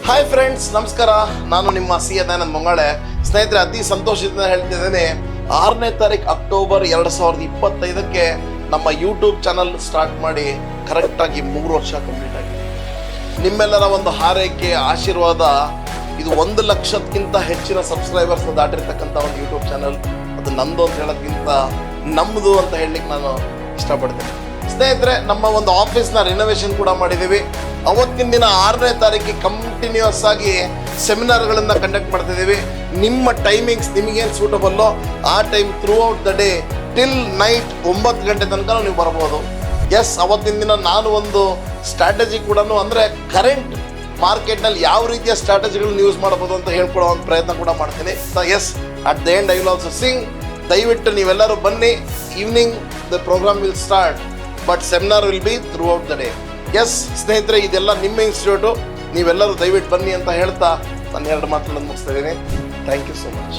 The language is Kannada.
ಹಾಯ್ ಫ್ರೆಂಡ್ಸ್, ನಮಸ್ಕಾರ. ನಾನು ನಿಮ್ಮ ಸಿ ದಯಾನಂದ್ ಮಂಗಾಳೆ. ಸ್ನೇಹಿತರೆ, ಅತಿ ಸಂತೋಷದಿಂದ ಹೇಳ್ತಿದ್ದೇನೆ, 6ನೇ ತಾರೀಕು ಅಕ್ಟೋಬರ್ 2025ಕ್ಕೆ ನಮ್ಮ ಯೂಟ್ಯೂಬ್ ಚಾನಲ್ ಸ್ಟಾರ್ಟ್ ಮಾಡಿ ಕರೆಕ್ಟಾಗಿ 3 ವರ್ಷ ಕಂಪ್ಲೀಟ್ ಆಗಿದೆ. ನಿಮ್ಮೆಲ್ಲರ ಒಂದು ಹಾರೈಕೆ, ಆಶೀರ್ವಾದ, ಇದು 1 ಲಕ್ಷಕ್ಕಿಂತ ಹೆಚ್ಚಿನ ಸಬ್ಸ್ಕ್ರೈಬರ್ಸ್ ದಾಟಿರ್ತಕ್ಕಂಥ ಒಂದು ಯೂಟ್ಯೂಬ್ ಚಾನಲ್. ಅದು ನಂದು ಅಂತ ಹೇಳೋಕ್ಕಿಂತ ನಮ್ಮದು ಅಂತ ಹೇಳಲಿಕ್ಕೆ ನಾನು ಇಷ್ಟಪಡ್ತೇನೆ. ಸ್ನೇಹಿತರೆ, ನಮ್ಮ ಒಂದು ಆಫೀಸ್ನ ರಿನೋವೇಷನ್ ಕೂಡ ಮಾಡಿದ್ದೀವಿ. ಅವತ್ತಿನ ದಿನ 6ನೇ ತಾರೀಕಿಗೆ ಕಂಟಿನ್ಯೂಸ್ ಆಗಿ ಸೆಮಿನಾರ್ಗಳನ್ನು ಕಂಡಕ್ಟ್ ಮಾಡ್ತಿದ್ದೀವಿ. ನಿಮ್ಮ ಟೈಮಿಂಗ್ಸ್ ನಿಮಗೇನು ಸೂಟಬಲ್ಲೋ ಆ time through out the day till night 9 ಗಂಟೆ ತನಕ ನೀವು ಬರ್ಬೋದು. ಎಸ್, ಅವತ್ತಿನ ದಿನ ನಾನು ಒಂದು ಸ್ಟ್ರಾಟಜಿ ಕೂಡ, ಅಂದರೆ ಕರೆಂಟ್ ಮಾರ್ಕೆಟ್ನಲ್ಲಿ ಯಾವ ರೀತಿಯ ಸ್ಟ್ರಾಟಜಿಗಳನ್ನ ಯೂಸ್ ಮಾಡ್ಬೋದು ಅಂತ ಹೇಳ್ಕೊಳ್ಳೋ ಒಂದು ಪ್ರಯತ್ನ ಕೂಡ ಮಾಡ್ತೀನಿ. Yes, at the end I will also sing. ದಯವಿಟ್ಟು ನೀವೆಲ್ಲರೂ ಬನ್ನಿ. Evening the programme will start, but seminar will be throughout the day. Yes ಸ್ನೇಹಿತರೆ, ಇದೆಲ್ಲ ನಿಮ್ಮ ಇನ್ಸ್ಟಿಟ್ಯೂಟು. ನೀವೆಲ್ಲರೂ ದಯವಿಟ್ಟು ಬನ್ನಿ ಅಂತ ಹೇಳ್ತಾ ನಾನು 2 ಮಾತುಗಳನ್ನು ಮುಗಿಸ್ತಾ ಇದ್ದೀನಿ. Thank you so much.